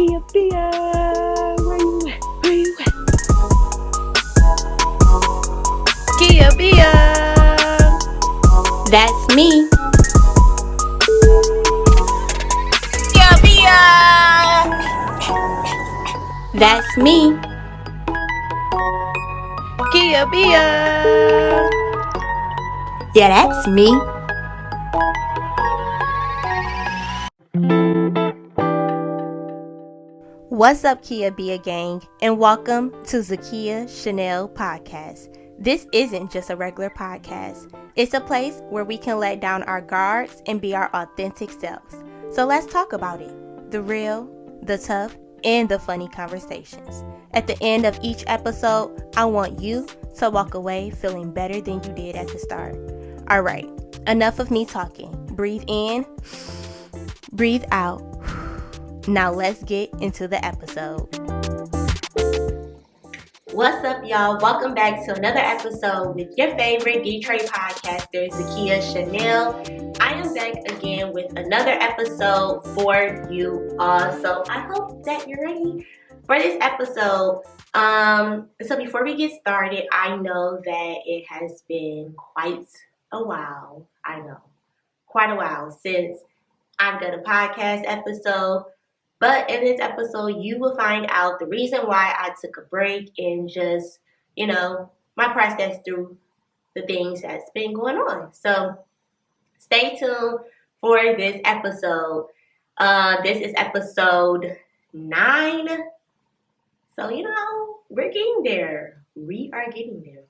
Zakia, where you at? Where you at? Zakia, That's me. Zakia, That's me. Zakia. Yeah, that's me. What's up, Kia Bia gang, and welcome to Zakia Chanel Podcast. This isn't just a regular podcast. It's a place where we can let down our guards and be our authentic selves. So let's talk about it. The real, the tough, and the funny conversations. At the end of each episode, I want you to walk away feeling better than you did at the start. All right, enough of me talking. Breathe in, breathe out. Now let's get into the episode. What's up, y'all? Welcome back to another episode with your favorite Detroit podcaster, Zakia Chanel. I am back again with another episode for you all. So I hope that you're ready for this episode. So before we get started, I know that it has been quite a while. Quite a while since I've done a podcast episode. But in this episode, you will find out the reason why I took a break and just, my process through the things that's been going on. So stay tuned for this episode. This is episode 9. So, we're getting there. We are getting there.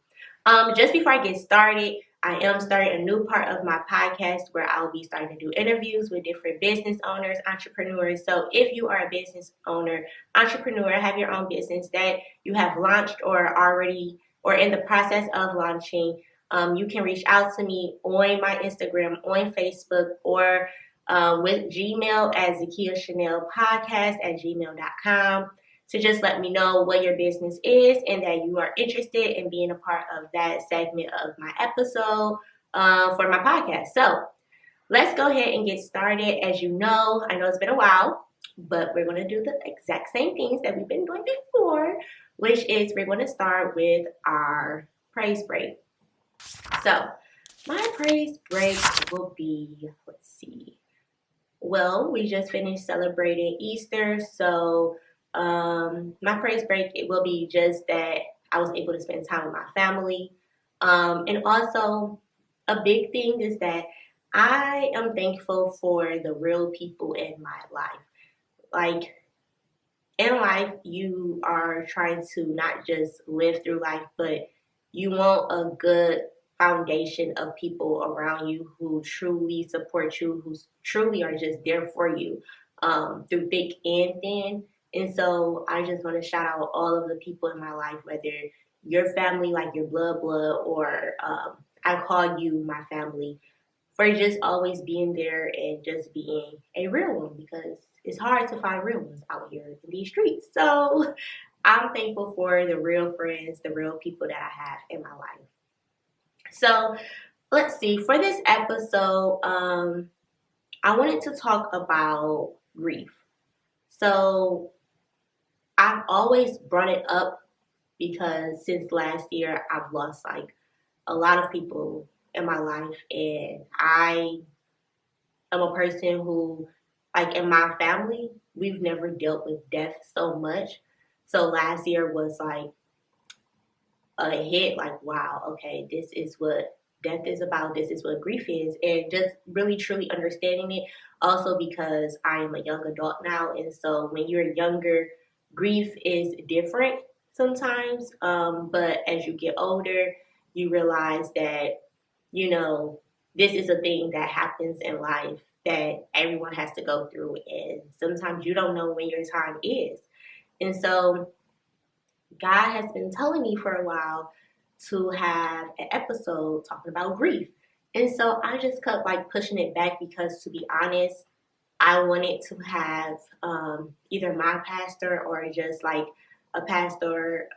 Just before I get started, I am starting a new part of my podcast where I'll be starting to do interviews with different business owners, entrepreneurs. So if you are a business owner, entrepreneur, have your own business that you have launched or already or in the process of launching, you can reach out to me on my Instagram, on Facebook, or with Gmail at Zakia Chanel Podcast at gmail.com. to just let me know what your business is and that you are interested in being a part of that segment of my episode for my podcast. So let's go ahead and get started. As you know, I know it's been a while, but we're going to do the exact same things that we've been doing before, which is we're going to start with our praise break. So my praise break will be, well, we just finished celebrating Easter, so my praise break, it will be just that I was able to spend time with my family. And also a big thing is that I am thankful for the real people in my life. Like in life, you are trying to not just live through life, but you want a good foundation of people around you who truly support you, who truly are just there for you through thick and thin. And so I just want to shout out all of the people in my life, whether your family, like your blood, or I call you my family, for just always being there and just being a real one, because it's hard to find real ones out here in these streets. So I'm thankful for the real friends, the real people that I have in my life. So let's see, for this episode, I wanted to talk about grief. So I've always brought it up because since last year, I've lost a lot of people in my life, and I am a person who, in my family, we've never dealt with death so much. So last year was a hit, wow, okay, this is what death is about, this is what grief is, and just really truly understanding it. Also because I am a young adult now, and so when you're younger, grief is different sometimes, but as you get older, you realize that, this is a thing that happens in life that everyone has to go through, and sometimes you don't know when your time is. And so God has been telling me for a while to have an episode talking about grief. And so I just kept pushing it back because, to be honest, I wanted to have either my pastor or just a pastor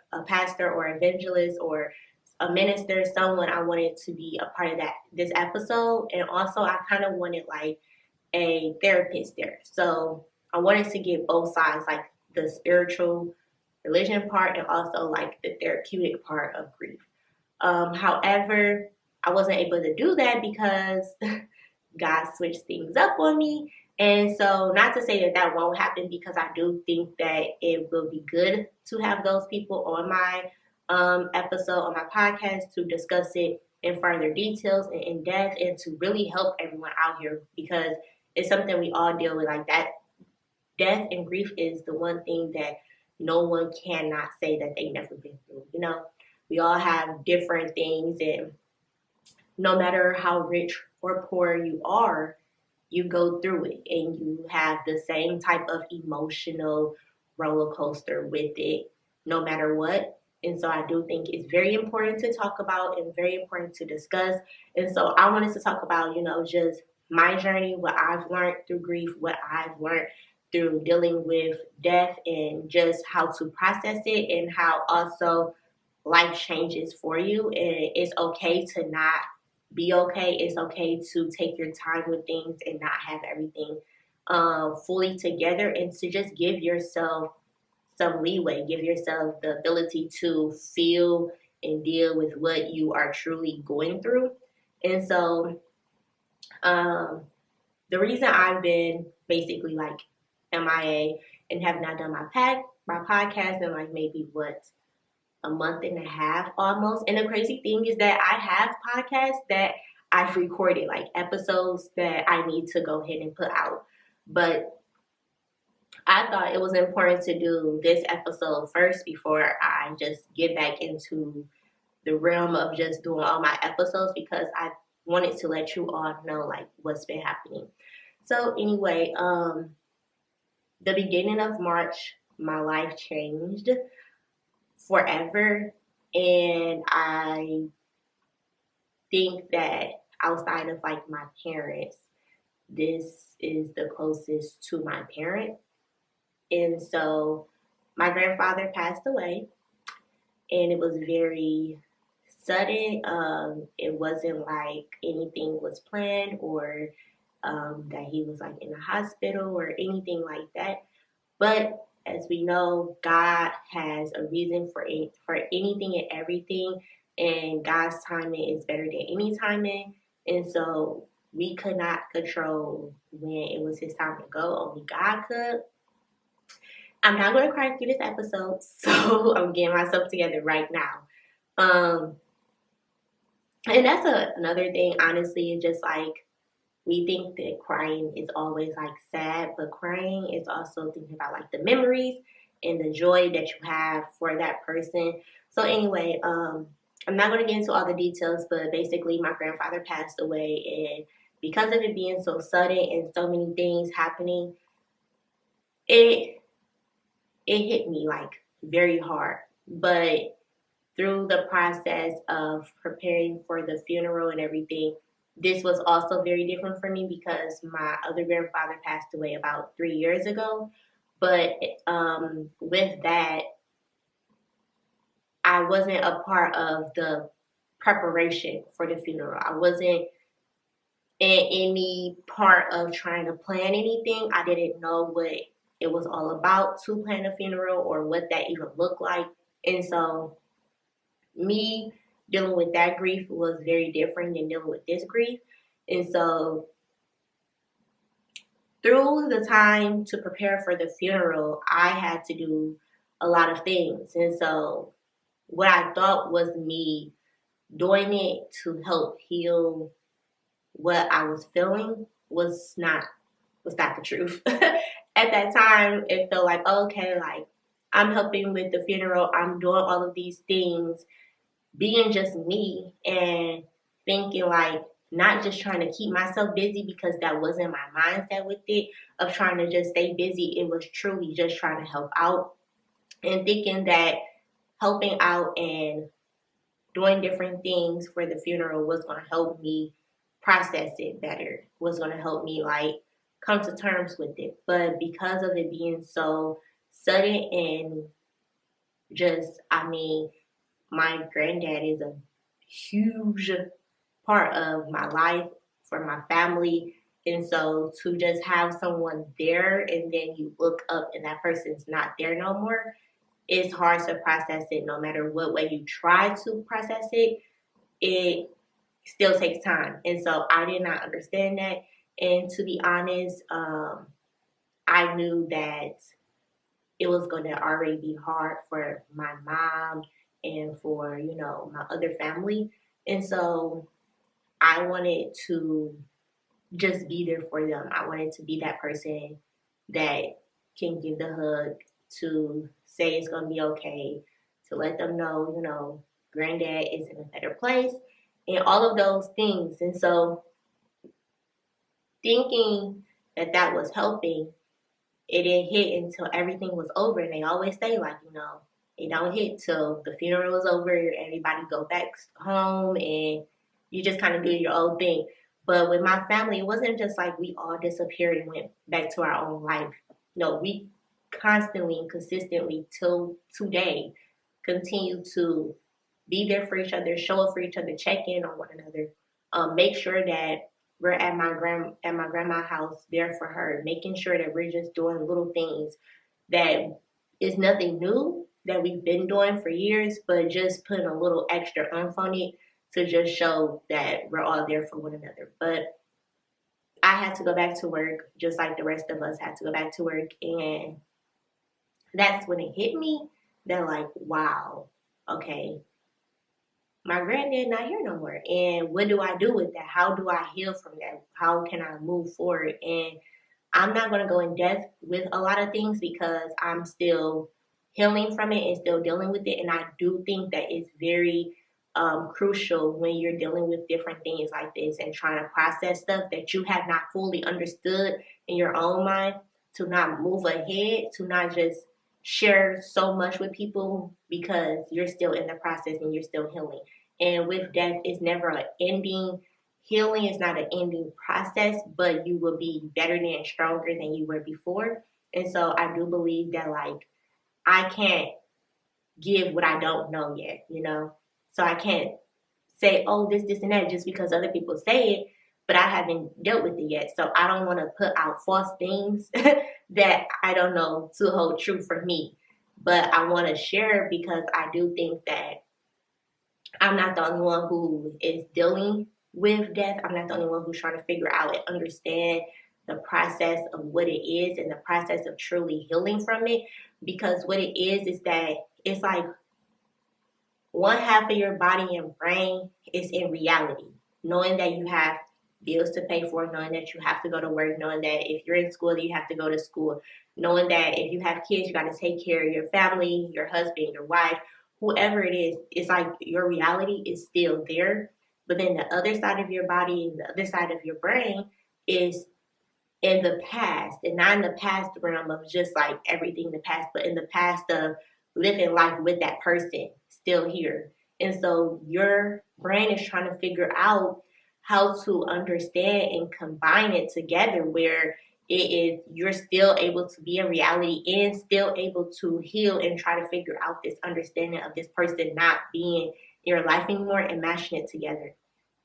or evangelist or a minister, someone I wanted to be a part of this episode. And also I kind of wanted a therapist there. So I wanted to get both sides, like the spiritual religion part and also like the therapeutic part of grief. However, I wasn't able to do that because God switched things up on me. And so, not to say that that won't happen, because I do think that it will be good to have those people on my episode, on my podcast, to discuss it in further details and in depth, and to really help everyone out here, because it's something we all deal with. Like that, death and grief is the one thing that no one cannot say that they never been through. You know, we all have different things, and no matter how rich or poor you are, you go through it and you have the same type of emotional roller coaster with it, no matter what. And so I do think it's very important to talk about and very important to discuss. And so I wanted to talk about, just my journey, what I've learned through grief, what I've learned through dealing with death, and just how to process it, and how also life changes for you. And it's okay to not be okay. It's okay to take your time with things and not have everything fully together, and to just give yourself some leeway, give yourself the ability to feel and deal with what you are truly going through. And so the reason I've been basically like MIA and have not done my podcast in like maybe a month and a half almost. And the crazy thing is that I have podcasts that I've recorded, like episodes that I need to go ahead and put out. But I thought it was important to do this episode first before I just get back into the realm of just doing all my episodes, because I wanted to let you all know like what's been happening. So anyway, the beginning of March, my life changed forever. And I think that outside of like my parents, this is the closest to my parent. And so my grandfather passed away, and it was very sudden. It wasn't like anything was planned, or that he was like in the hospital or anything like that. But as we know, God has a reason for anything and everything, and God's timing is better than any timing. And so we could not control when it was his time to go. Only God could. I'm not going to cry through this episode, so I'm getting myself together right now. And that's another thing, honestly, is just like, we think that crying is always like sad, but crying is also thinking about like the memories and the joy that you have for that person. So anyway, I'm not going to get into all the details, but basically my grandfather passed away, and because of it being so sudden and so many things happening, it hit me like very hard. But through the process of preparing for the funeral and everything, this was also very different for me, because my other grandfather passed away about 3 years ago. But with that, I wasn't a part of the preparation for the funeral. I wasn't in any part of trying to plan anything. I didn't know what it was all about to plan a funeral, or what that even looked like. And so me dealing with that grief was very different than dealing with this grief. And so through the time to prepare for the funeral, I had to do a lot of things. And so what I thought was me doing it to help heal what I was feeling was not the truth. At that time, it felt like, okay, like I'm helping with the funeral, I'm doing all of these things, being just me, and thinking like, not just trying to keep myself busy, because that wasn't my mindset with it, of trying to just stay busy. It was truly just trying to help out, and thinking that helping out and doing different things for the funeral was going to help me process it better, was going to help me like come to terms with it. But because of it being so sudden, and just, my granddad is a huge part of my life, for my family. And so to just have someone there and then you look up and that person's not there no more, it's hard to process it. No matter what way you try to process it, it still takes time. And so I did not understand that. And to be honest, I knew that it was going to already be hard for my mom and for, my other family. And so I wanted to just be there for them. I wanted to be that person that can give the hug, to say it's going to be okay, to let them know, granddad is in a better place, and all of those things. And so thinking that that was helping, it didn't hit until everything was over. And they always say, like, it don't hit till the funeral is over, everybody go back home, and you just kind of do your own thing. But with my family, it wasn't just like we all disappeared and went back to our own life. No, we constantly and consistently till today continue to be there for each other, show up for each other, check in on one another, make sure that we're at my grandma's house there for her, making sure that we're just doing little things that is nothing new that we've been doing for years, but just putting a little extra oomph on it to just show that we're all there for one another. But I had to go back to work just like the rest of us had to go back to work. And that's when it hit me that, like, wow, okay, my granddad not here no more. And what do I do with that? How do I heal from that? How can I move forward? And I'm not going to go in depth with a lot of things because I'm still healing from it and still dealing with it. And I do think that it's very crucial when you're dealing with different things like this and trying to process stuff that you have not fully understood in your own mind, to not move ahead, to not just share so much with people because you're still in the process and you're still healing. And with death, it's never an ending. Healing is not an ending process, but you will be better and stronger than you were before. And so I do believe that, like, I can't give what I don't know yet, So I can't say, oh, this, and that just because other people say it, but I haven't dealt with it yet. So I don't want to put out false things that I don't know to hold true for me. But I want to share because I do think that I'm not the only one who is dealing with death. I'm not the only one who's trying to figure out and understand the process of what it is and the process of truly healing from it. Because what it is that it's like one half of your body and brain is in reality, knowing that you have bills to pay for, knowing that you have to go to work, knowing that if you're in school, you have to go to school, knowing that if you have kids, you got to take care of your family, your husband, your wife, whoever it is. It's like your reality is still there. But then the other side of your body and the other side of your brain is in the past, and not in the past realm of just like everything in the past, but in the past of living life with that person still here. And so your brain is trying to figure out how to understand and combine it together where it is you're still able to be in reality and still able to heal and try to figure out this understanding of this person not being in your life anymore and mashing it together.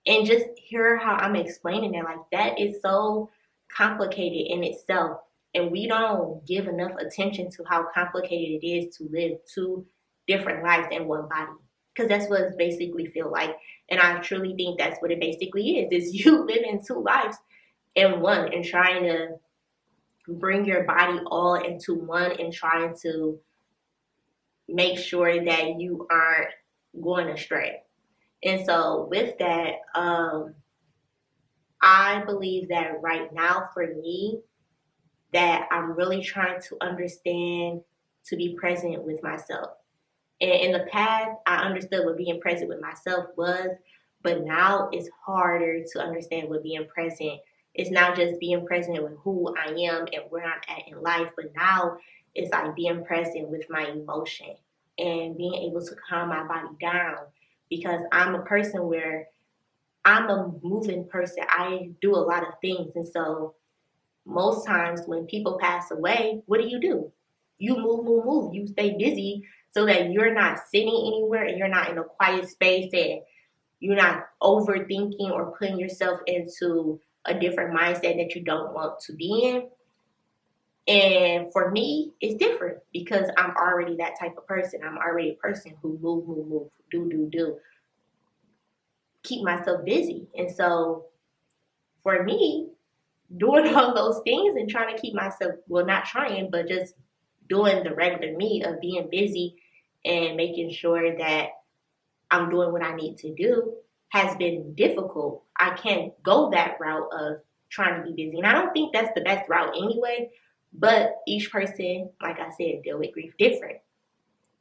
And just hear how I'm explaining it, like that is so complicated in itself. And we don't give enough attention to how complicated it is to live two different lives in one body. Because that's what it basically feel like. And I truly think that's what it basically is you living two lives in one and trying to bring your body all into one and trying to make sure that you aren't going astray. And so with that, I believe that right now for me, that I'm really trying to understand to be present with myself. And in the past, I understood what being present with myself was, but now it's harder to understand what being present. It's not just being present with who I am and where I'm at in life, but now it's like being present with my emotion and being able to calm my body down, because I'm a person where I'm a moving person. I do a lot of things. And so most times when people pass away, what do? You move. You stay busy so that you're not sitting anywhere and you're not in a quiet space and you're not overthinking or putting yourself into a different mindset that you don't want to be in. And for me, it's different because I'm already that type of person. I'm already a person who move, do, keep myself busy. And so for me, doing all those things and trying to keep myself, well, not trying, but just doing the regular me of being busy and making sure that I'm doing what I need to do has been difficult. I can't go that route of trying to be busy. And I don't think that's the best route anyway, but each person, like I said, deal with grief different.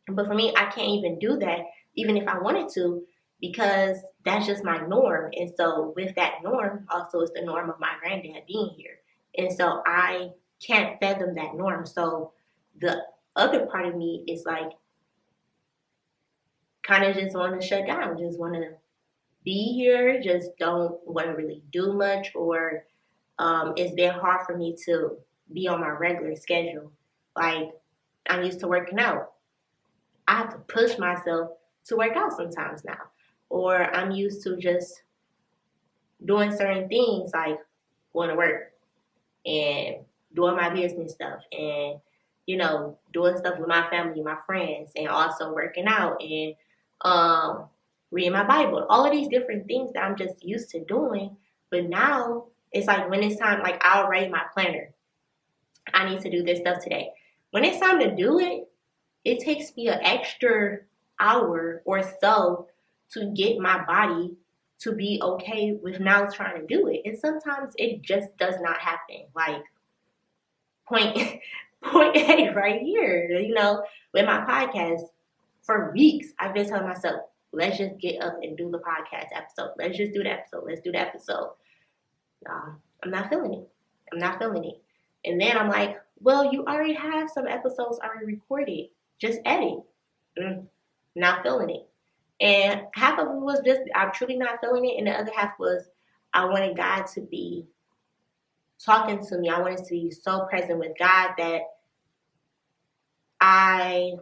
But for me, I can't even do that, even if I wanted to, because that's just my norm. And so with that norm, also is the norm of my granddad being here. And so I can't fathom that norm. So the other part of me is like, kind of just want to shut down, just want to be here, just don't want to really do much, or it's been hard for me to be on my regular schedule. Like, I'm used to working out. I have to push myself to work out sometimes now. Or I'm used to just doing certain things like going to work and doing my business stuff and, doing stuff with my family, my friends, and also working out and reading my Bible. All of these different things that I'm just used to doing. But now it's like when it's time, like I'll write my planner. I need to do this stuff today. When it's time to do it, it takes me an extra hour or so to get my body to be okay with now trying to do it. And sometimes it just does not happen. Like point A right here, with my podcast. For weeks, I've been telling myself, let's just get up and do the podcast episode. Let's just do the episode. Let's do the episode. I'm not feeling it. And then I'm like, well, you already have some episodes already recorded. Just edit. Not feeling it. And half of it was just, I'm truly not feeling it. And the other half was, I wanted God to be talking to me. I wanted to be so present with God that I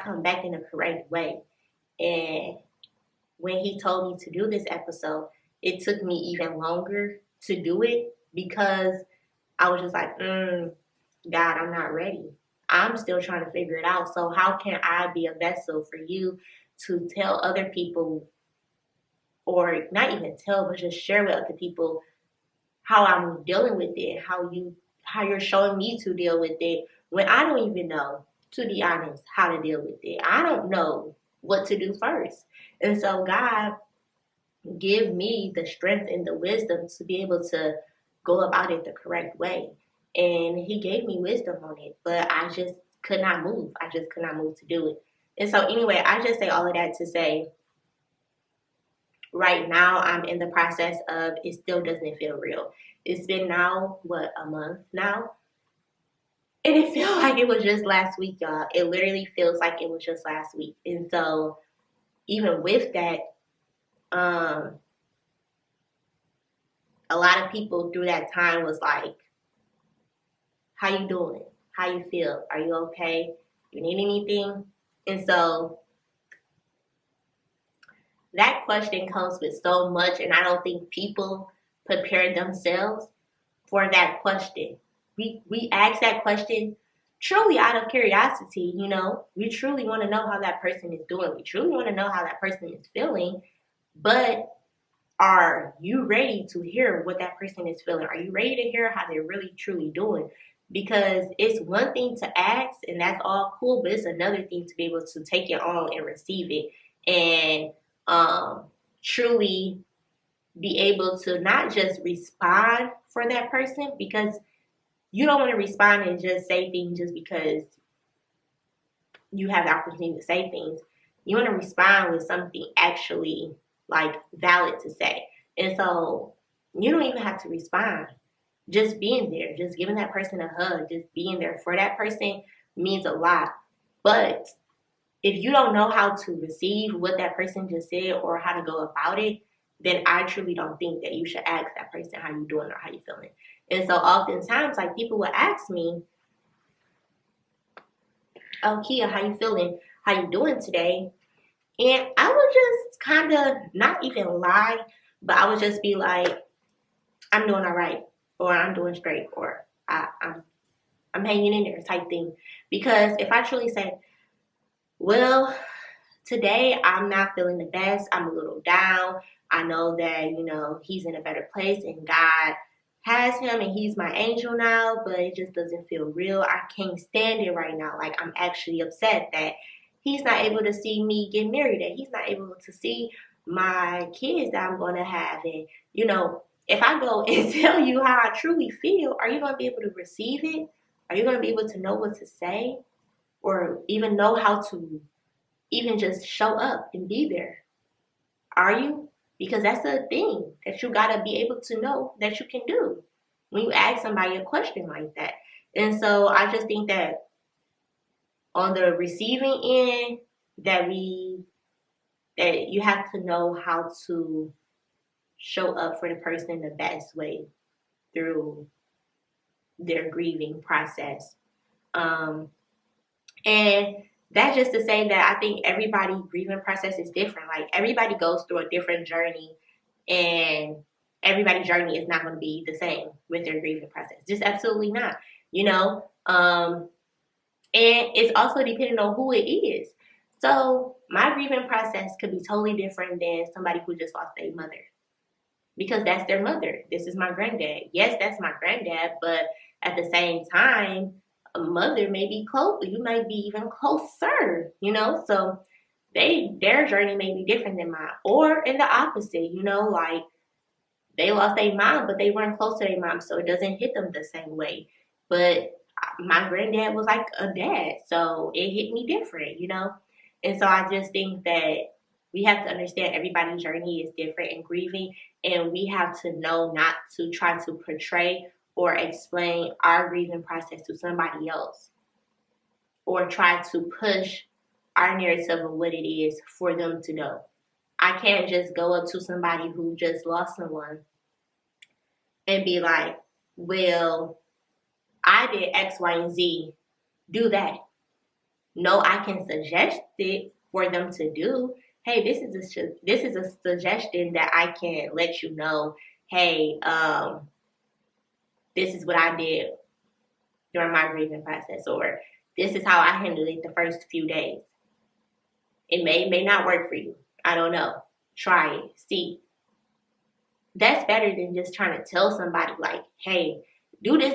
come back in the correct way. And when he told me to do this episode, it took me even longer to do it because I was just like, God, I'm not ready. I'm still trying to figure it out. So how can I be a vessel for you to tell other people, or not even tell, but just share with other people how I'm dealing with it, how you're showing me to deal with it when I don't even know, to be honest, how to deal with it. I don't know what to do first. And so God give me the strength and the wisdom to be able to go about it the correct way. And he gave me wisdom on it, but I just could not move. I just could not move to do it. And so anyway, I just say all of that to say, right now I'm in the process of, it still doesn't feel real. It's been now, a month now? And it feels like it was just last week, y'all. It literally feels like it was just last week. And so even with that, a lot of people through that time was like, how you doing? How you feel? Are you okay? You need anything? And so that question comes with so much, and I don't think people prepare themselves for that question. We ask that question truly out of curiosity, We truly want to know how that person is doing. We truly want to know how that person is feeling. But are you ready to hear what that person is feeling? Are you ready to hear how they're really truly doing? Because it's one thing to ask, and that's all cool, but it's another thing to be able to take it on and receive it and truly be able to not just respond for that person, because you don't want to respond and just say things just because you have the opportunity to say things. You want to respond with something actually like valid to say. And so you don't even have to respond. Just being there, just giving that person a hug, just being there for that person means a lot. But if you don't know how to receive what that person just said or how to go about it, then I truly don't think that you should ask that person how you doing or how you feeling. And so oftentimes, like, people will ask me, oh, Kia, how you feeling? How you doing today? And I would just kind of not even lie, but I would just be like, I'm doing all right, or I'm doing straight, or I'm hanging in there type thing. Because if I truly say, well, today I'm not feeling the best, I'm a little down, I know that, he's in a better place and God has him and he's my angel now, but it just doesn't feel real. I can't stand it right now. Like, I'm actually upset that he's not able to see me get married, that he's not able to see my kids that I'm going to have. And, if I go and tell you how I truly feel, are you going to be able to receive it? Are you going to be able to know what to say? Or even know how to even just show up and be there? Are you? Because that's a thing that you got to be able to know that you can do when you ask somebody a question like that. And so I just think that on the receiving end, that you have to know how to show up for the person the best way through their grieving process. And that's just to say that I think everybody's grieving process is different. Like, everybody goes through a different journey, and everybody's journey is not going to be the same with their grieving process. Just absolutely not, and it's also depending on who it is. So my grieving process could be totally different than somebody who just lost their mother, because that's their mother. This is my granddad. Yes, that's my granddad, but at the same time, a mother may be close. You might be even closer, So their journey may be different than mine, or in the opposite, like they lost their mom, but they weren't close to their mom, so it doesn't hit them the same way. But my granddad was like a dad, so it hit me different, And so I just think that we have to understand everybody's journey is different in grieving, and we have to know not to try to portray or explain our grieving process to somebody else, or try to push our narrative of what it is for them to know. I can't just go up to somebody who just lost someone and be like, well, I did X, Y, and Z. Do that. No, I can suggest it for them to do. Hey, this is a suggestion that I can let you know. Hey, this is what I did during my grieving process, or this is how I handled it the first few days. It may not work for you. I don't know. Try it. See. That's better than just trying to tell somebody like, hey, do this,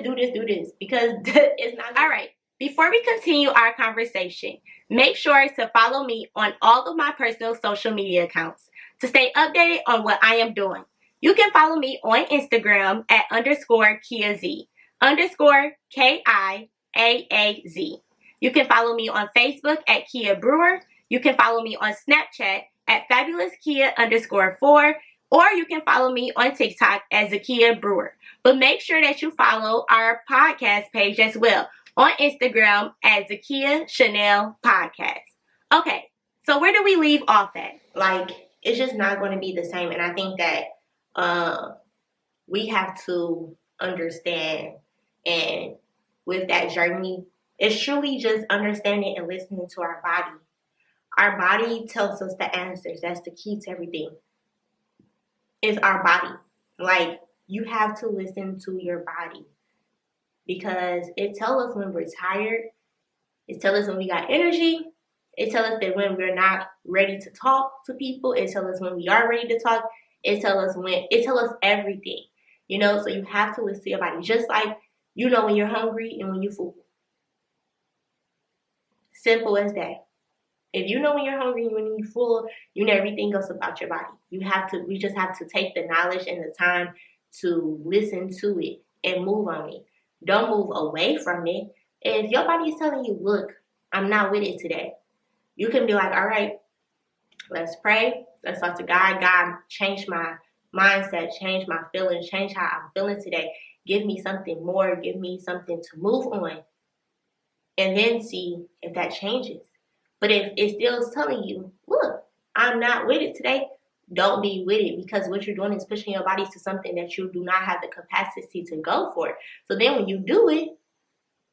because it's not. All right. Before we continue our conversation, make sure to follow me on all of my personal social media accounts to stay updated on what I am doing. You can follow me on Instagram at _KiaZ, _KIAAZ. You can follow me on Facebook at Kia Brewer. You can follow me on Snapchat at FabulousKia_4. Or you can follow me on TikTok as Zakia Brewer. But make sure that you follow our podcast page as well on Instagram at Zakia Chanel Podcast. Okay, so where do we leave off at? Like, it's just not going to be the same. And I think that we have to understand, and with that journey, it's truly just understanding and listening to our body. Our body tells us the answers. That's the key to everything. Is our body. Like, you have to listen to your body, because it tells us when we're tired. It tells us when we got energy. It tells us that when we're not ready to talk to people. It tells us when we are ready to talk. It tells us everything, so you have to listen to your body. Just like, when you're hungry and when you're full. Simple as that. If you know when you're hungry and when you're full, you know everything else about your body. We just have to take the knowledge and the time to listen to it and move on it. Don't move away from it. If your body is telling you, look, I'm not with it today, you can be like, all right, let's pray. Let's talk to God. God, change my mindset, change my feelings, change how I'm feeling today. Give me something more. Give me something to move on. And then see if that changes. But if it still is telling you, look, I'm not with it today, don't be with it, because what you're doing is pushing your body to something that you do not have the capacity to go for. So then when you do it,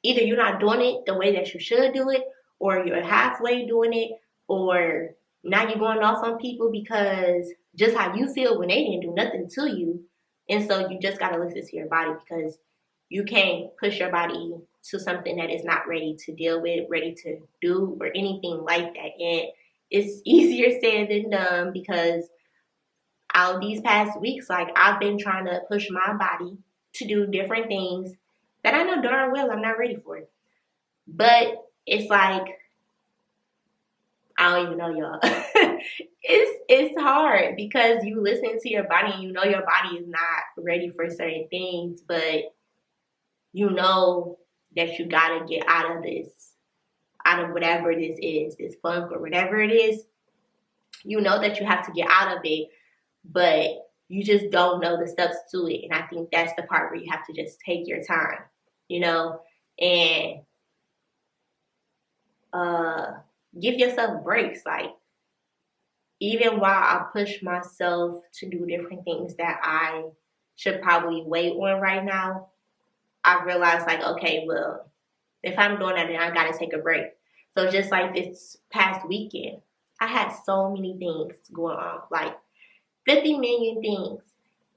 either you're not doing it the way that you should do it, or you're halfway doing it, or now you're going off on people because just how you feel when they didn't do nothing to you And so you just got to listen to your body, because you can't push your body to something that is not ready to deal with, ready to do, or anything like that. And it's easier said than done, because out these past weeks, like, I've been trying to push my body to do different things that I know darn well I'm not ready for. But it's like, I don't even know, y'all. It's hard, because you listen to your body and you know your body is not ready for certain things, but you know that you gotta get out of this, out of whatever this is, this funk or whatever it is. You know that you have to get out of it, but you just don't know the steps to it. And I think that's the part where you have to just take your time, and give yourself breaks. Like, even while I push myself to do different things that I should probably wait on right now, I realized, like, okay, well, if I'm doing that, then I gotta take a break. So just like this past weekend, I had so many things going on, like 50 million things.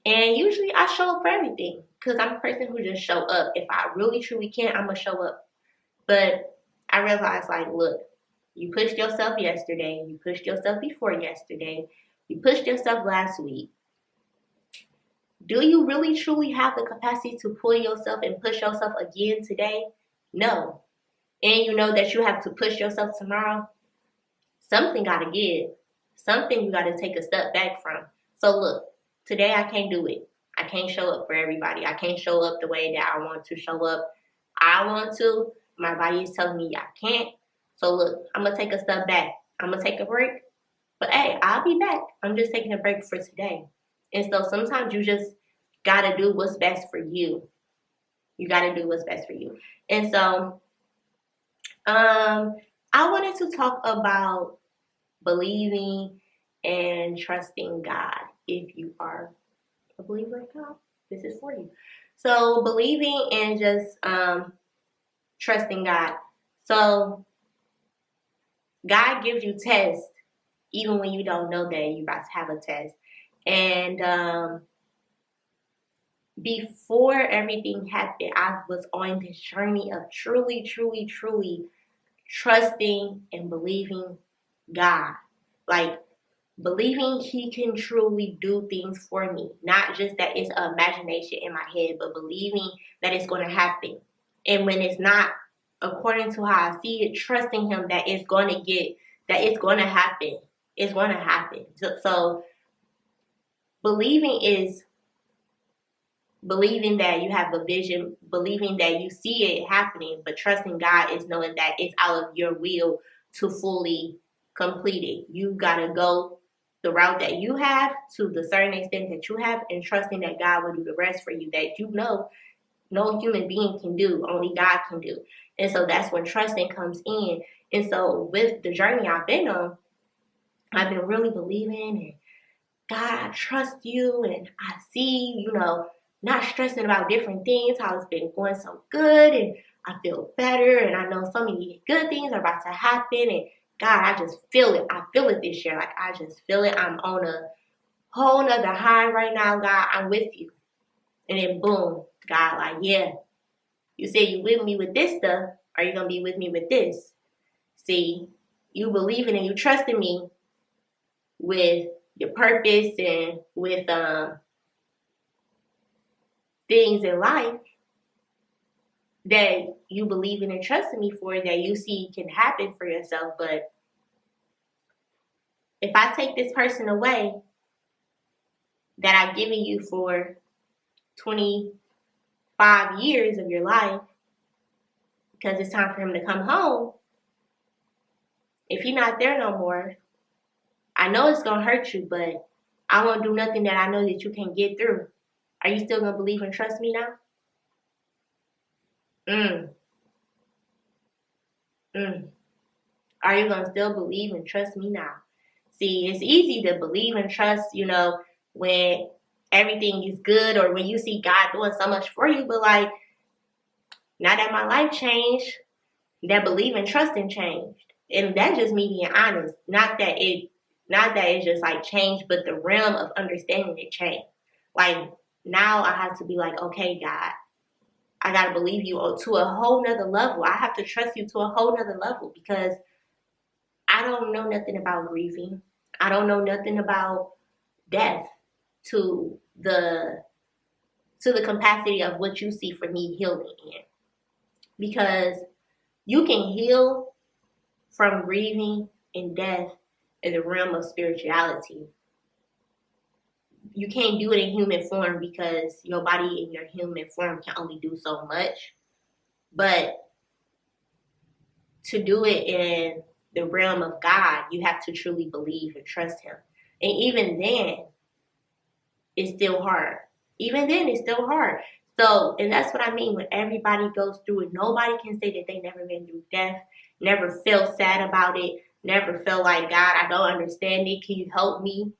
And usually I show up for everything, because I'm a person who just show up. If I really truly can, I'm gonna show up. But I realized, like, look, you pushed yourself yesterday, you pushed yourself before yesterday, you pushed yourself last week. Do you really truly have the capacity to pull yourself and push yourself again today? No. And you know that you have to push yourself tomorrow? Something gotta give. Something you gotta take a step back from. So look, today I can't do it. I can't show up for everybody. I can't show up the way that I want to show up. I want to. My body is telling me I can't. So look, I'm going to take a step back. I'm going to take a break. But hey, I'll be back. I'm just taking a break for today. And so sometimes you just got to do what's best for you. You got to do what's best for you. And so I wanted to talk about believing and trusting God. If you are a believer in God, this is for you. So believing and just trusting God. So God gives you tests even when you don't know that you're about to have a test. And before everything happened, I was on this journey of truly, truly, truly trusting and believing God. Like, believing He can truly do things for me. Not just that it's an imagination in my head, but believing that it's going to happen. And when it's not according to how I see it, trusting Him that it's going to happen. It's going to happen. So believing is believing that you have a vision, believing that you see it happening, but trusting God is knowing that it's out of your will to fully complete it. You got to go the route that you have to the certain extent that you have, and trusting that God will do the rest for you, that no human being can do, only God can do. And so that's when trusting comes in. And so with the journey I've been on, I've been really believing, and God, I trust you, and I see, not stressing about different things, how it's been going so good, and I feel better, and I know so many good things are about to happen, and God, I just feel it. I feel it this year. Like, I just feel it. I'm on a whole nother high right now, God. I'm with you. And then boom, God, like, yeah, you said you with me with this stuff. Are you going to be with me with this? See, you believing and you trusting me with your purpose and with things in life that you believe in and trusting me for, that you see can happen for yourself. But if I take this person away that I've given you for 25 years of your life, because it's time for him to come home, if he's not there no more, I know it's going to hurt you, but I won't do nothing that I know that you can get through. Are you still going to believe and trust me now? Are you going to still believe and trust me now? See, it's easy to believe and trust, when everything is good, or when you see God doing so much for you. But like, now that my life changed, that belief and trusting changed. And that's just me being honest. Not that it's just like changed, but the realm of understanding it changed. Like, now I have to be like, okay, God, I got to believe you to a whole nother level. I have to trust you to a whole nother level because I don't know nothing about grieving. I don't know nothing about death to the capacity of what you see for me healing in. Because you can heal from grieving and death in the realm of spirituality. You can't do it in human form because your body in your human form can only do so much. But to do it in the realm of God, you have to truly believe and trust him. And even then, it's still hard. Even then, it's still hard. So, and that's what I mean when everybody goes through it. Nobody can say that they never been through death, never felt sad about it, never felt like, God, I don't understand it. Can you help me?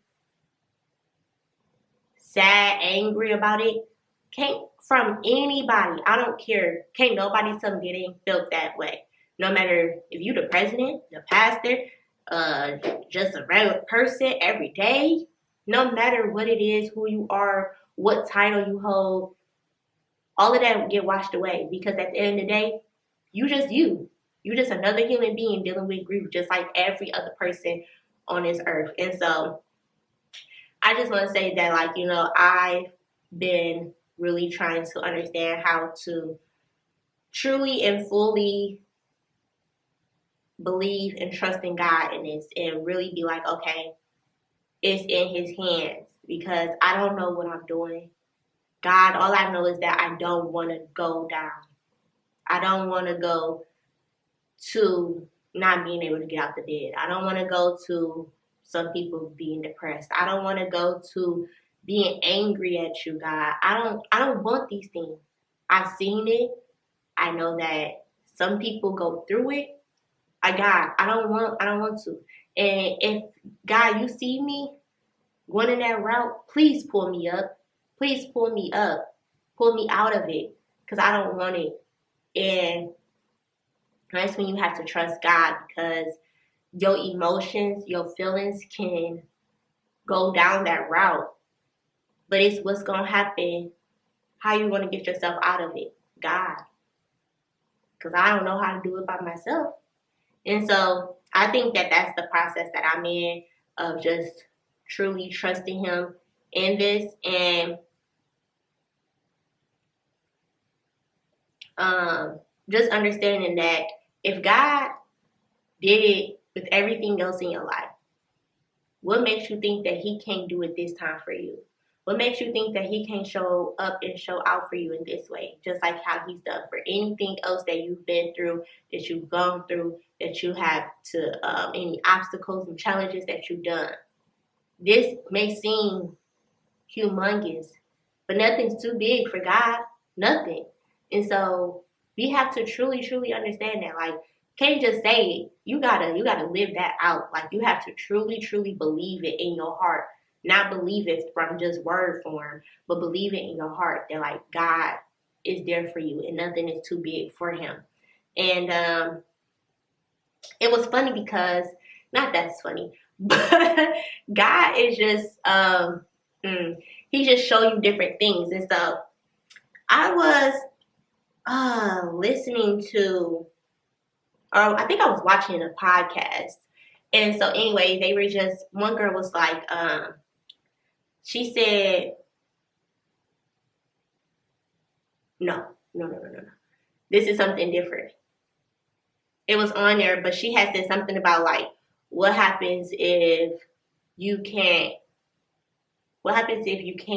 Sad, angry about it. Can't from anybody. I don't care. Can't nobody tell me they ain't felt that way. No matter if you the president, the pastor, just a regular person every day. No matter what it is, who you are, what title you hold, all of that will get washed away because at the end of the day, you just you. You just another human being dealing with grief just like every other person on this earth. And so I just want to say that, like, you know, I've been really trying to understand how to truly and fully believe and trust in God in this and really be like, okay, it's in his hands because I don't know what I'm doing. God, all I know is that I don't want to go down. I don't want to go to not being able to get out the bed. I don't want to go to some people being depressed. I don't want to go to being angry at you, God. I don't want these things. I've seen it. I know that some people go through it. I don't want to. And if God, you see me going in that route, please pull me up. Please pull me up. Pull me out of it because I don't want it. And that's when you have to trust God because your emotions, your feelings can go down that route. But it's what's going to happen, how you want to get yourself out of it. God. Because I don't know how to do it by myself. And so I think that that's the process that I'm in of just truly trusting him in this and just understanding that if God did it with everything else in your life, what makes you think that he can't do it this time for you? What makes you think that he can't show up and show out for you in this way? Just like how he's done for anything else that you've been through, that you've gone through, that you have to, any obstacles and challenges that you've done. This may seem humongous, but nothing's too big for God. Nothing. And so we have to truly, truly understand that. Like, can't just say it. You gotta live that out. Like, you have to truly, truly believe it in your heart. Not believe it from just word form, but believe it in your heart that, like, God is there for you and nothing is too big for him. And it was funny because, not that's funny, but God is just, he just show you different things. And so I was listening to, I think I was watching a podcast. And so anyway, they were just, one girl was like, she said, no. This is something different. It was on there, but she had said something about like, what happens if you can't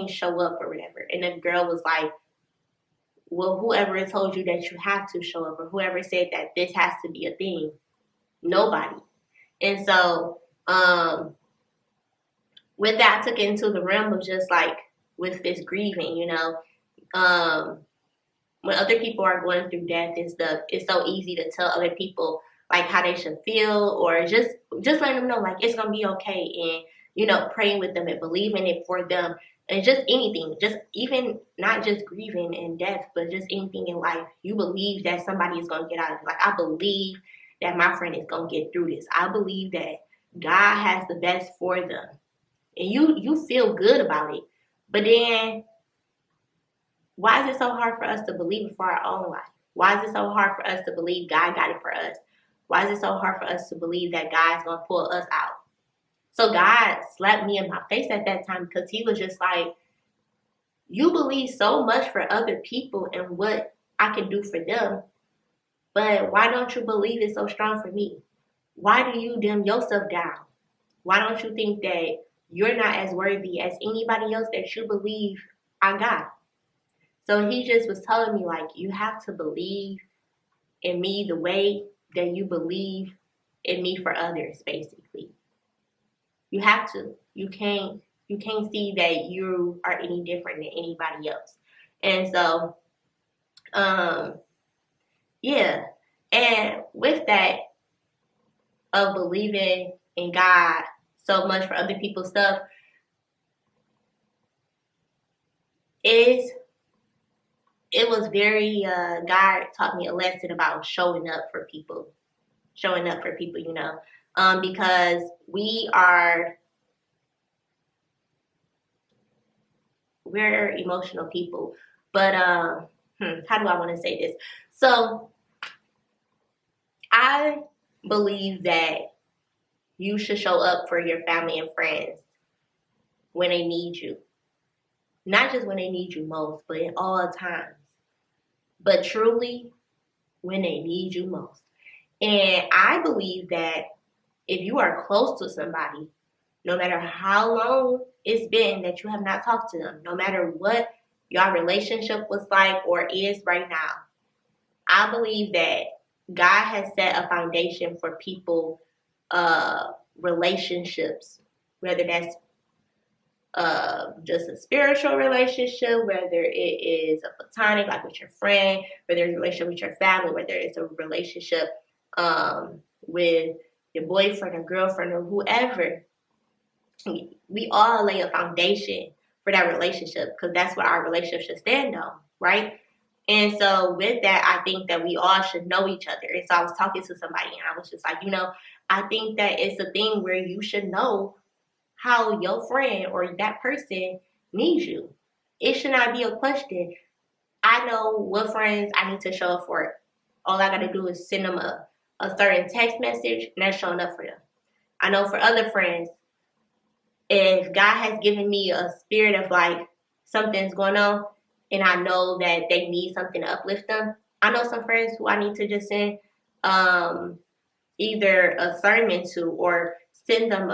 show up or whatever? And the girl was like, well, whoever told you that you have to show up or whoever said that this has to be a thing? Nobody. And so, with that, I took it into the realm of just like with this grieving, you know, when other people are going through death and stuff, it's so easy to tell other people like how they should feel or just letting them know like it's going to be okay and, you know, praying with them and believing it for them and just anything, just even not just grieving and death, but just anything in life. You believe that somebody is going to get out of it. Like, I believe that my friend is going to get through this. I believe that God has the best for them. And you feel good about it. But then Why is it so hard for us to believe it for our own life? Why is it so hard for us to believe God got it for us? Why is it so hard for us to believe that God's going to pull us out? So God slapped me in my face at that time because he was just like, you believe so much for other people and what I can do for them, but why don't you believe it so strong for me? Why do you dim yourself down? Why don't you think that you're not as worthy as anybody else that you believe I got? So he just was telling me, like, you have to believe in me the way that you believe in me for others, basically. You have to. You can't see that you are any different than anybody else. And so, yeah. And with that, of believing in God so much for other people's stuff, it was very, God taught me a lesson about showing up for people, you know, because we're emotional people, but how do I want to say this? So I believe that you should show up for your family and friends when they need you. Not just when they need you most, but in all times. But truly, when they need you most. And I believe that if you are close to somebody, no matter how long it's been that you have not talked to them, no matter what your relationship was like or is right now, I believe that God has set a foundation for people, relationships, whether that's just a spiritual relationship, whether it is a platonic, like with your friend, whether it's a relationship with your family, whether it's a relationship with your boyfriend or girlfriend or whoever. We all lay a foundation for that relationship because that's what our relationship should stand on, right? And so with that, I think that we all should know each other. And so I was talking to somebody and I was just like, I think that it's a thing where you should know how your friend or that person needs you. It should not be a question. I know what friends I need to show up for. All I got to do is send them a certain text message and that's showing up for them. I know for other friends, if God has given me a spirit of like something's going on and I know that they need something to uplift them, I know some friends who I need to just send either a sermon to or send them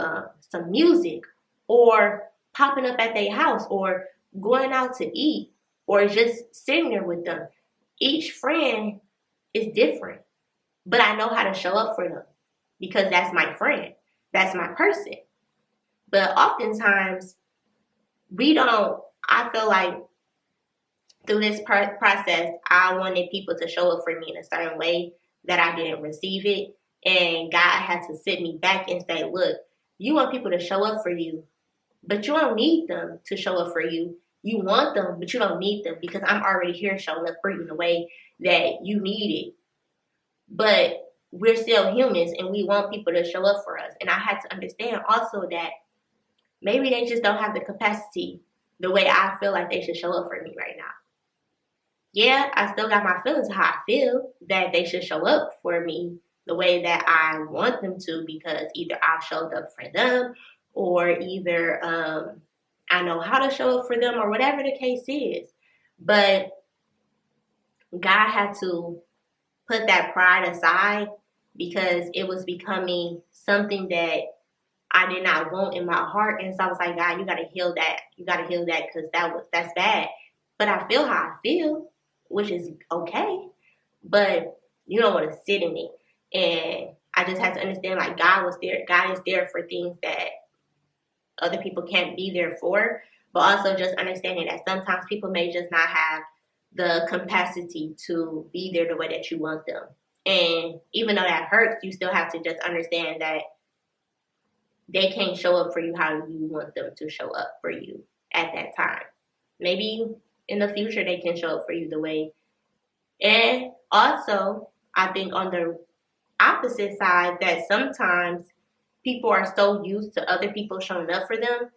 some music or popping up at their house or going out to eat or just sitting there with them. Each friend is different, but I know how to show up for them because that's my friend. That's my person. But oftentimes, I feel like through this process, I wanted people to show up for me in a certain way that I didn't receive it. And God had to sit me back and say, look, you want people to show up for you, but you don't need them to show up for you. You want them, but you don't need them because I'm already here showing up for you in the way that you need it. But we're still humans and we want people to show up for us. And I had to understand also that maybe they just don't have the capacity the way I feel like they should show up for me right now. Yeah, I still got my feelings how I feel that they should show up for me the way that I want them to because either I've showed up for them or either I know how to show up for them or whatever the case is. But God had to put that pride aside because it was becoming something that I did not want in my heart. And so I was like, God, you got to heal that. You got to heal that because that's bad. But I feel how I feel, which is okay. But you don't want to sit in it. And I just had to understand, like, God was there. God is there for things that other people can't be there for. But also just understanding that sometimes people may just not have the capacity to be there the way that you want them. And even though that hurts, you still have to just understand that they can't show up for you how you want them to show up for you at that time. Maybe in the future they can show up for you the way. And also, I think on the opposite side that sometimes people are so used to other people showing up for them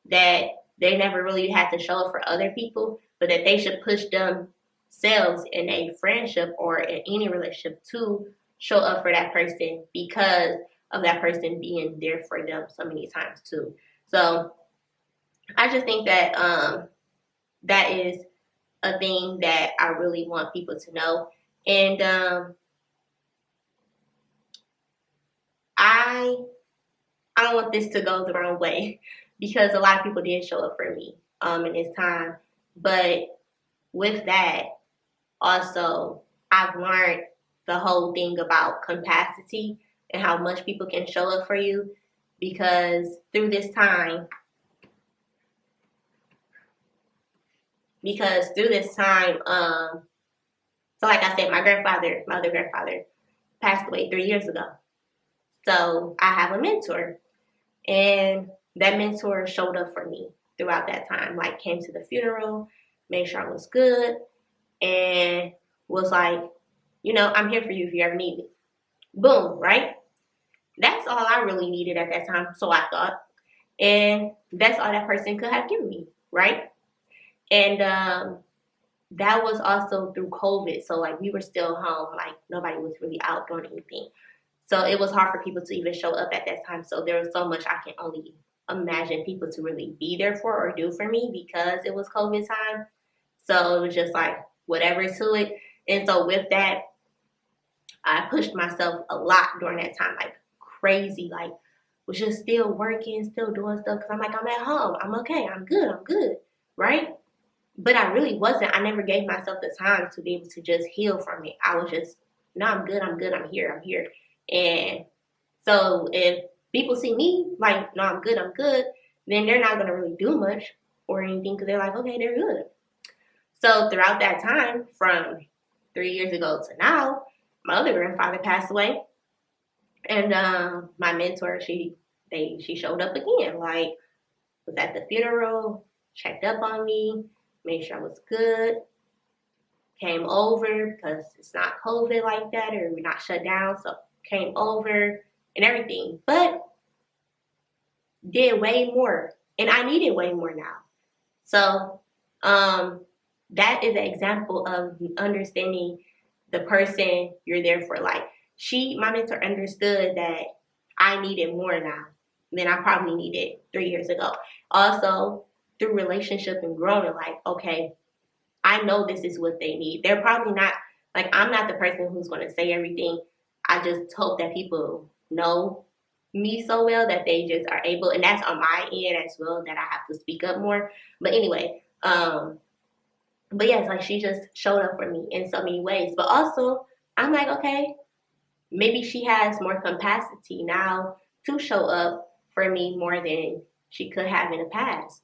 that they never really had to show up for other people, but that they should push themselves in a friendship or in any relationship to show up for that person because of that person being there for them so many times too. So I just think that that is a thing that I really want people to know. And I don't want this to go the wrong way because a lot of people did show up for me in this time. But with that, also, I've learned the whole thing about capacity and how much people can show up for you because through this time, so like I said, my other grandfather passed away 3 years ago. So I have a mentor, and that mentor showed up for me throughout that time, like came to the funeral, made sure I was good, and was like, I'm here for you if you ever need me. Boom, right? That's all I really needed at that time, so I thought. And that's all that person could have given me, right? And that was also through COVID. So, like, we were still home. Like, nobody was really out doing anything. So it was hard for people to even show up at that time. So there was so much I can only imagine people to really be there for or do for me because it was COVID time. So it was just like, whatever to it. And so with that, I pushed myself a lot during that time, like crazy, like was just still working, still doing stuff because I'm like, I'm at home. I'm okay. I'm good. Right? But I really wasn't. I never gave myself the time to be able to just heal from it. I was just, no, I'm good. I'm here. And so if people see me like, no, I'm good, then they're not going to really do much or anything because they're like, okay, they're good. So throughout that time, from 3 years ago to now, my other grandfather passed away. And my mentor, she showed up again, like was at the funeral, checked up on me, made sure I was good, came over because it's not COVID like that or we're not shut down. So came over and everything, but did way more. And I needed way more now. So that is an example of understanding the person you're there for. Like my mentor understood that I needed more now than I probably needed 3 years ago. Also, through relationship and growing, like, okay, I know this is what they need. They're probably not, like, I'm not the person who's going to say everything. I just hope that people know me so well that they just are able, and that's on my end as well, that I have to speak up more. But anyway, but yes, like she just showed up for me in so many ways. But also, I'm like, okay, maybe she has more capacity now to show up for me more than she could have in the past.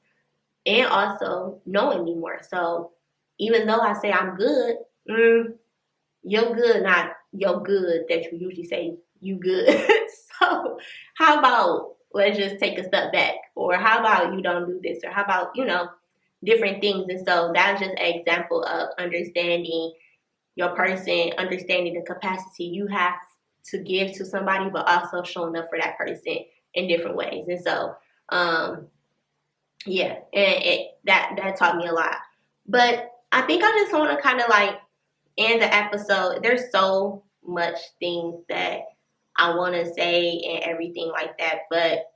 And also knowing me more. So even though I say I'm good, you're good, not you're good that you usually say you good. So how about let's just take a step back? Or how about you don't do this? Or how about, different things. And so that's just an example of understanding your person, understanding the capacity you have to give to somebody, but also showing up for that person in different ways. And so, yeah, and that taught me a lot. But I think I just want to kind of like end the episode. There's so much things that I want to say and everything like that, but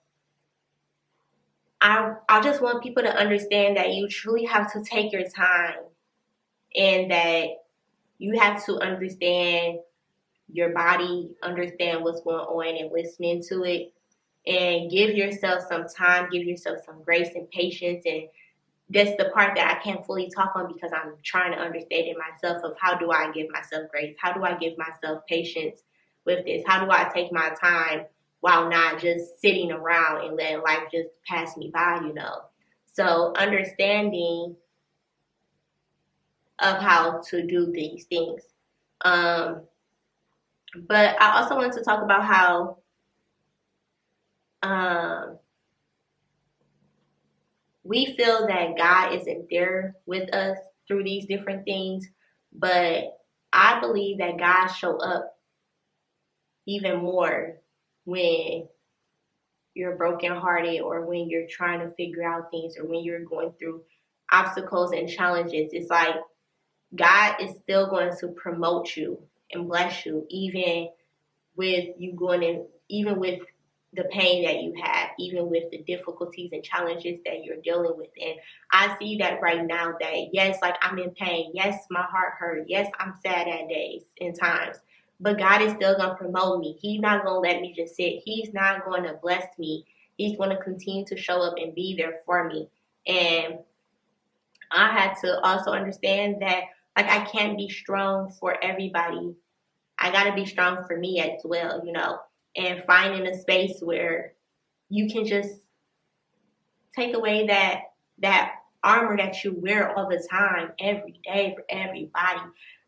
I just want people to understand that you truly have to take your time and that you have to understand your body, understand what's going on and listening to it, and give yourself some time, give yourself some grace and patience. And that's the part that I can't fully talk on because I'm trying to understand it myself of how do I give myself grace? How do I give myself patience with this? How do I take my time while not just sitting around and letting life just pass me by, So understanding of how to do these things. But I also want to talk about how we feel that God isn't there with us through these different things, but I believe that God show up even more when you're brokenhearted or when you're trying to figure out things or when you're going through obstacles and challenges, it's like God is still going to promote you and bless you, even with you going in, even with the pain that you have, even with the difficulties and challenges that you're dealing with. And I see that right now that, yes, like I'm in pain. Yes, my heart hurt. Yes, I'm sad at days and times. But God is still going to promote me. He's not going to let me just sit. He's not going to bless me. He's going to continue to show up and be there for me. And I had to also understand that, like, I can't be strong for everybody. I got to be strong for me as well, and finding a space where you can just take away that armor that you wear all the time, every day for everybody.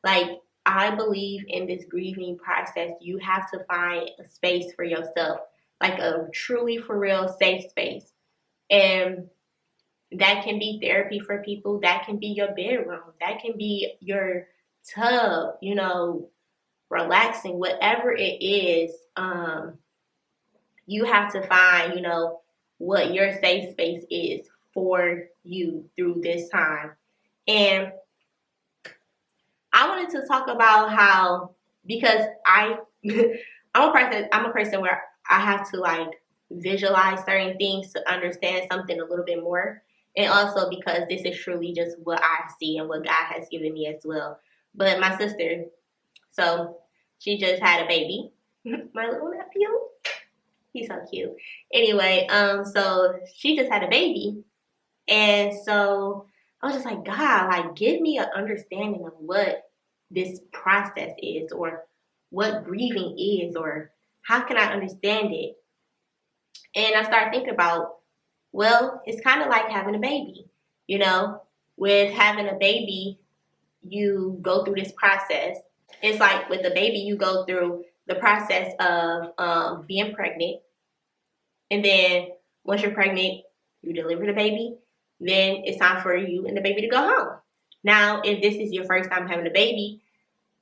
Like, I believe in this grieving process, you have to find a space for yourself, like a truly for real safe space. And that can be therapy for people. That can be your bedroom. That can be your tub, relaxing, whatever it is. You have to find, what your safe space is for you through this time. And I wanted to talk about how, because I'm a person where I have to like visualize certain things to understand something a little bit more. And also because this is truly just what I see and what God has given me as well. But my sister, so she just had a baby. My little nephew. He's so cute. Anyway, so she just had a baby. And so I was just like, God, like, give me an understanding of what this process is, or what grieving is, or how can I understand it? And I started thinking about, well, it's kind of like having a baby. With having a baby, you go through this process. It's like with a baby, you go through the process of being pregnant. And then once you're pregnant, you deliver the baby. Then it's time for you and the baby to go home. Now, if this is your first time having a baby,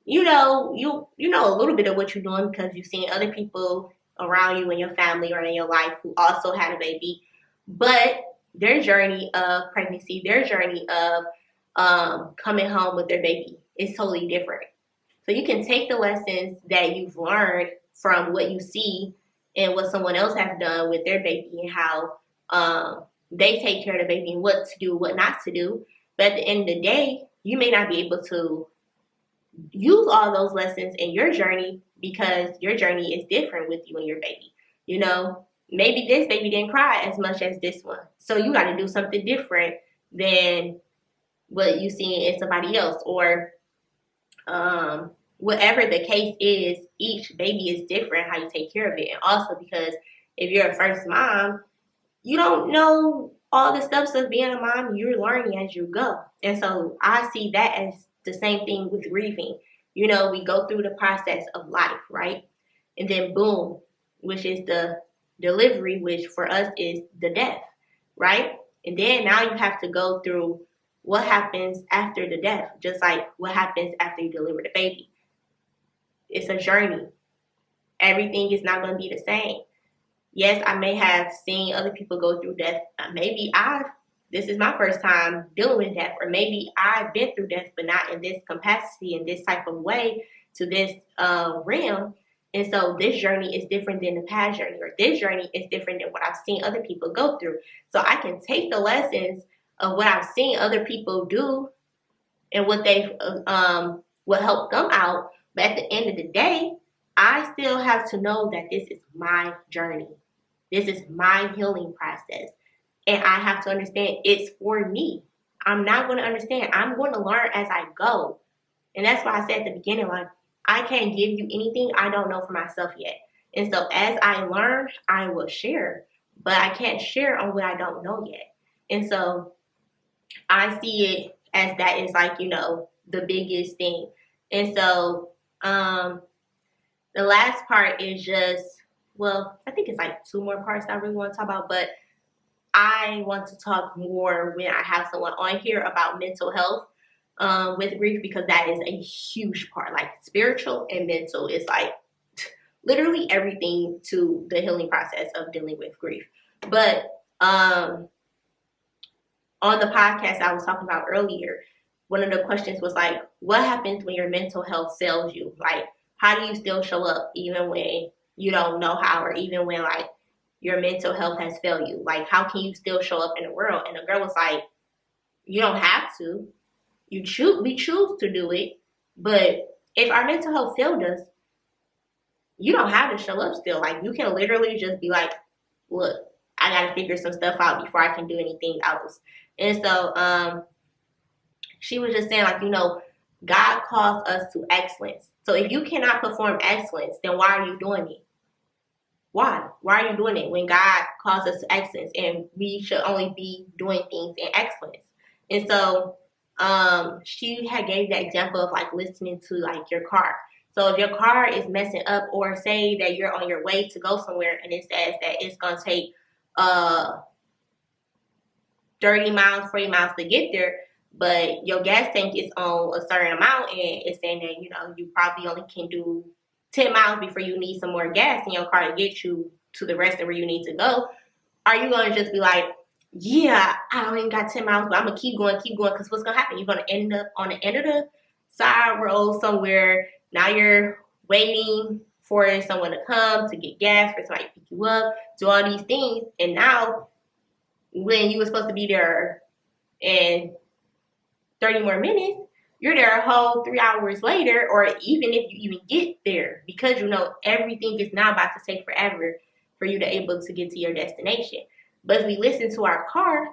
you know a little bit of what you're doing because you've seen other people around you in your family or in your life who also had a baby. But their journey of pregnancy, their journey of coming home with their baby is totally different. So you can take the lessons that you've learned from what you see and what someone else has done with their baby and how they take care of the baby and what to do, what not to do. But at the end of the day, you may not be able to use all those lessons in your journey because your journey is different with you and your baby. Maybe this baby didn't cry as much as this one. So you got to do something different than what you see in somebody else, or whatever the case is. Each baby is different how you take care of it. And also because if you're a first mom, you don't know all the steps of being a mom. You're learning as you go. And so I see that as the same thing with grieving. We go through the process of life, right? And then boom, which is the delivery, which for us is the death, right? And then now you have to go through what happens after the death, just like what happens after you deliver the baby. It's a journey. Everything is not going to be the same. Yes, I may have seen other people go through death. Maybe this is my first time dealing with death, or maybe I've been through death, but not in this capacity, in this type of way, to this realm. And so this journey is different than the past journey, or this journey is different than what I've seen other people go through. So I can take the lessons of what I've seen other people do and what they've what helped them out. But at the end of the day, I still have to know that this is my journey. This is my healing process. And I have to understand it's for me. I'm not going to understand. I'm going to learn as I go. And that's why I said at the beginning, like, I can't give you anything I don't know for myself yet. And so as I learn, I will share. But I can't share on what I don't know yet. And so I see it as that is like, the biggest thing. And so the last part is just, well, I think it's like 2 more parts that I really want to talk about. But I want to talk more when I have someone on here about mental health with grief, because that is a huge part. Like spiritual and mental is like literally everything to the healing process of dealing with grief. But on the podcast I was talking about earlier, one of the questions was like, what happens when your mental health fails you? Like, how do you still show up even when you don't know how, or even when like your mental health has failed you? Like, how can you still show up in the world? And the girl was like, you don't have to. We choose to do it. But if our mental health failed us, you don't have to show up still. Like, you can literally just be like, look, I got to figure some stuff out before I can do anything else. And so she was just saying, like, God calls us to excellence. So if you cannot perform excellence, then why are you doing it? Why? Why are you doing it when God calls us to excellence and we should only be doing things in excellence? And so she had gave the example of like listening to like your car. So if your car is messing up, or say that you're on your way to go somewhere and it says that it's going to take 30 miles, 40 miles to get there, but your gas tank is on a certain amount and it's saying that, you probably only can do 10 miles before you need some more gas in your car to get you to the rest of where you need to go, are you going to just be like, yeah, I only got 10 miles, but I'm going to keep going, because what's going to happen? You're going to end up on the end of the side road somewhere. Now you're waiting for someone to come to get gas, for somebody to pick you up, do all these things. And now when you were supposed to be there in 30 more minutes, you're there a whole 3 hours later, or even if you even get there, because everything is now about to take forever for you to able to get to your destination. But if we listen to our car,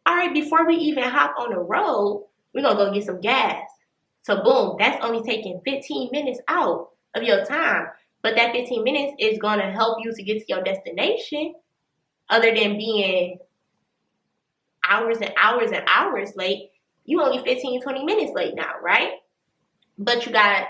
all right, before we even hop on the road, we're going to go get some gas. So boom, that's only taking 15 minutes out of your time. But that 15 minutes is going to help you to get to your destination, other than being hours and hours and hours late. You only 15, 20 minutes late now, right? But you got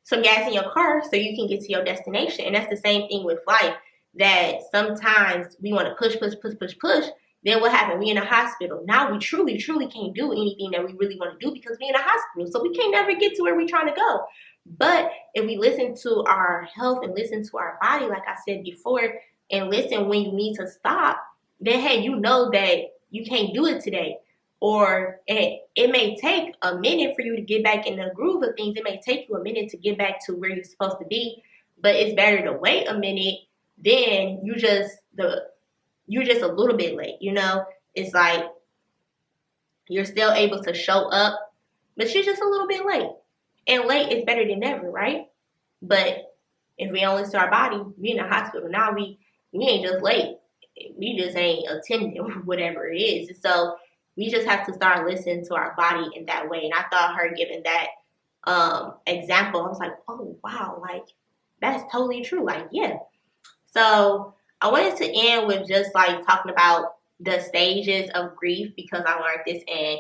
some gas in your car so you can get to your destination. And that's the same thing with life, that sometimes we want to push. Then what happened? We in a hospital. Now we truly can't do anything that we really want to do because we in a hospital. So we can't never get to where we're trying to go. But if we listen to our health and listen to our body, like I said before, and listen when you need to stop, then hey, you know that you can't do it today. Or it may take a minute for you to get back in the groove of things. It may take you a minute to get back to where you're supposed to be. But it's better to wait a minute than you're just a little bit late. It's like you're still able to show up, but you're just a little bit late. And late is better than never, right? But if we only see our body, we in the hospital. Now we ain't just late. We just ain't attending whatever it is. So we just have to start listening to our body in that way. And I thought her giving that example, I was like, oh, wow, like, that's totally true. Like, yeah. So I wanted to end with just, like, talking about the stages of grief, because I learned this in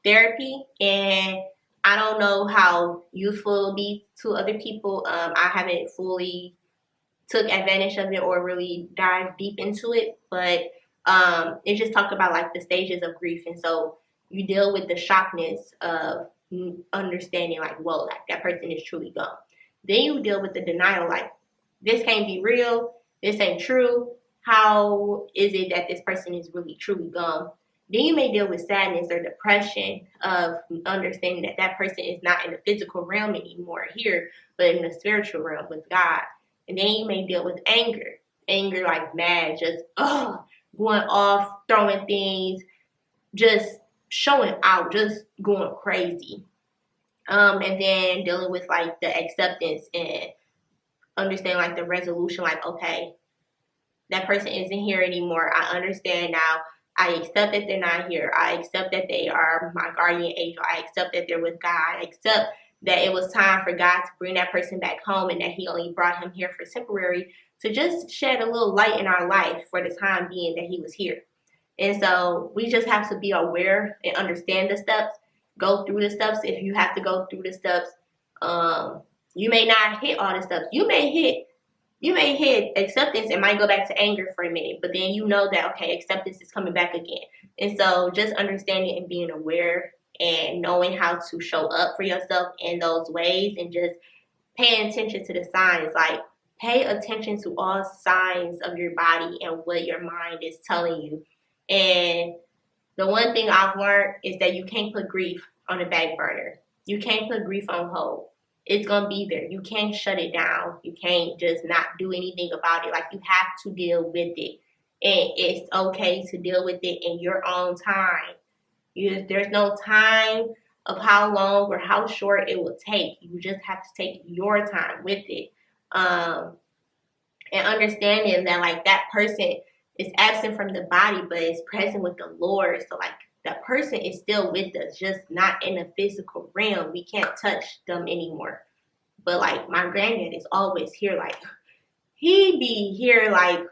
therapy. And I don't know how useful it'll be to other people. I haven't fully took advantage of it or really dived deep into it. But it just talked about like the stages of grief. And so you deal with the shockness of understanding like, whoa, like that person is truly gone. Then you deal with the denial, like this can't be real. This ain't true. How is it that this person is really truly gone? Then you may deal with sadness or depression of understanding that that person is not in the physical realm anymore here, but in the spiritual realm with God. And then you may deal with anger like mad, just going off, throwing things, just showing out, just going crazy. And then dealing with like the acceptance and understanding like the resolution, like, okay, that person isn't here anymore. I understand now. I accept that they're not here. I accept that they are my guardian angel. I accept that they're with God. I accept that it was time for God to bring that person back home and that he only brought him here for temporary to just shed a little light in our life for the time being that he was here. And so we just have to be aware and understand the steps, go through the steps. If you have to go through the steps, you may not hit all the steps. You may hit acceptance and might go back to anger for a minute, but then you know that, okay, acceptance is coming back again. And so just understanding and being aware and knowing how to show up for yourself in those ways and just paying attention to the signs. Like, pay attention to all signs of your body and what your mind is telling you. And the one thing I've learned is that you can't put grief on the back burner. You can't put grief on hold. It's going to be there. You can't shut it down. You can't just not do anything about it. Like, you have to deal with it. And it's okay to deal with it in your own time. There's no time of how long or how short it will take. You just have to take your time with it. And understanding that, like, that person is absent from the body, but is present with the Lord. So, like, that person is still with us, just not in the physical realm. We can't touch them anymore. But, like, my granddad is always here. Like, he be here, like,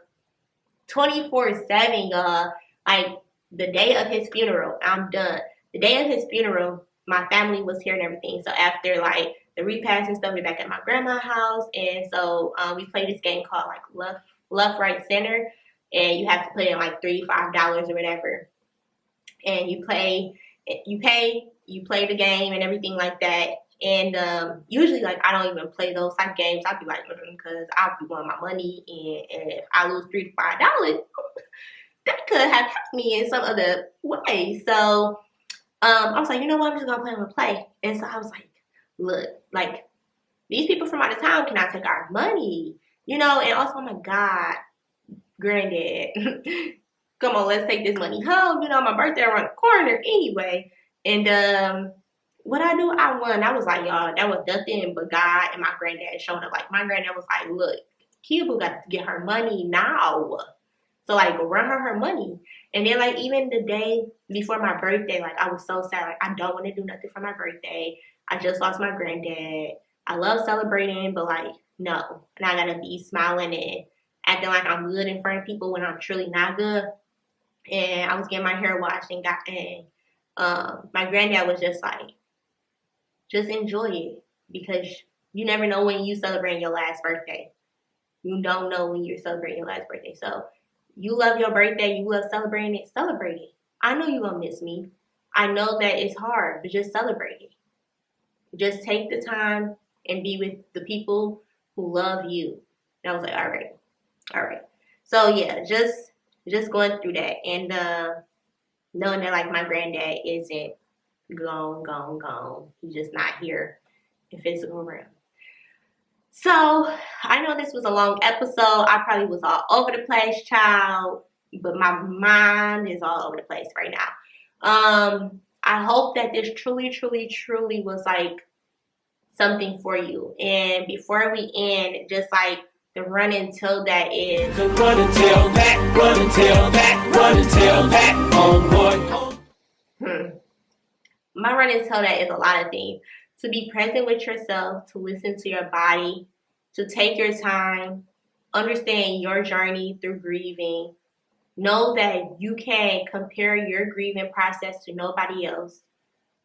24/7, y'all. Like, the day of his funeral, I'm done. The day of his funeral, my family was here and everything. So after, like, the repast and stuff, we're back at my grandma's house. And so we played this game called, like, left, right, center. And you have to put in, like, $3, $5 or whatever. And you pay, you play the game and everything like that. And usually, like, I don't even play those type of games. I'd be like, because I'll be wanting my money. And if I lose $3 to $5, that could have helped me in some other way. So I was like, you know what? I'm just going to play. And so I was like, look, like, these people from out of town cannot take our money. You know, and also, oh my God, granddad, come on, let's take this money home. You know, my birthday around the corner anyway. And what I do, I won. I was like, y'all, that was nothing but God and my granddad showed up. Like, my granddad was like, look, Kiabu got to get her money now. So, like, run her money. And then, like, even the day before my birthday, like, I was so sad. Like, I don't want to do nothing for my birthday. I just lost my granddad. I love celebrating, but, like, no. And I got to be smiling and acting like I'm good in front of people when I'm truly not good. And I was getting my hair washed and my granddad was just like, just enjoy it, because you never know when you celebrate your last birthday. You don't know when you're celebrating your last birthday. So you love your birthday, you love celebrating it, celebrate it. I know you're going to miss me. I know that it's hard, but just celebrate it. Just take the time and be with the people who love you. And I was like, all right. So yeah, just going through that. And knowing that, like, my granddad isn't gone. He's just not here in physical realm. So I know this was a long episode. I probably was all over the place, child, but my mind is all over the place right now. I hope that this truly was, like, something for you. And before we end, just, like, the run and tell that is the run and tell that on boy. My run and tell that is a lot of things. To be present with yourself, to listen to your body, to take your time, understand your journey through grieving. Know that you can't compare your grieving process to nobody else.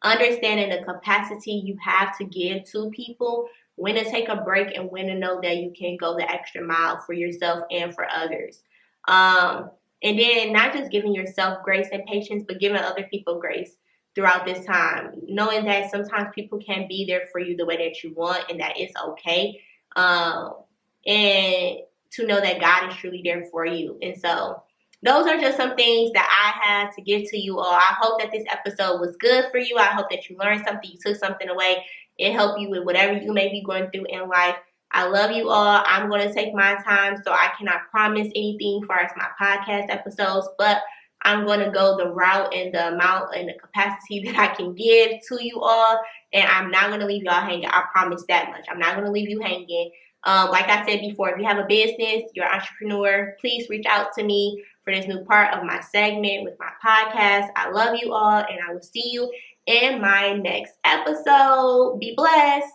Understanding the capacity you have to give to people, when to take a break and when to know that you can go the extra mile for yourself and for others. And then not just giving yourself grace and patience, but giving other people grace throughout this time. Knowing that sometimes people can't be there for you the way that you want, and that it's okay. And to know that God is truly there for you. And so those are just some things that I have to give to you all. I hope that this episode was good for you. I hope that you learned something, you took something away. It helped you with whatever you may be going through in life. I love you all. I'm going to take my time, so I cannot promise anything as far as my podcast episodes, but I'm going to go the route and the amount and the capacity that I can give to you all, and I'm not going to leave y'all hanging. I promise that much. I'm not going to leave you hanging. Like I said before, if you have a business, you're an entrepreneur, please reach out to me for this new part of my segment with my podcast. I love you all, and I will see you in my next episode. Be blessed.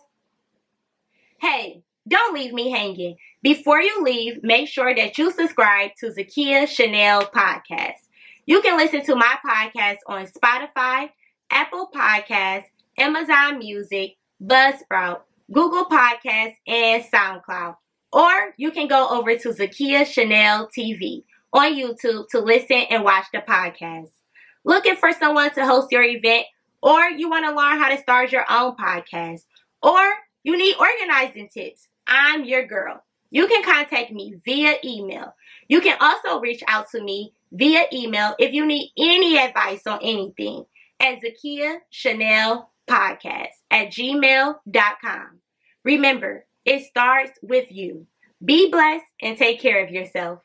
Hey, don't leave me hanging. Before you leave, make sure that you subscribe to Zakia Chanel Podcast. You can listen to my podcast on Spotify, Apple Podcasts, Amazon Music, Buzzsprout, Google Podcasts, and SoundCloud. Or you can go over to Zakia Chanel TV on YouTube to listen and watch the podcast. Looking for someone to host your event, or you want to learn how to start your own podcast, or You need organizing tips. I'm your girl. You can contact me via email. You can also reach out to me via email if you need any advice on anything at Zakia Chanel Podcast at gmail.com. Remember, it starts with you. Be blessed and take care of yourself.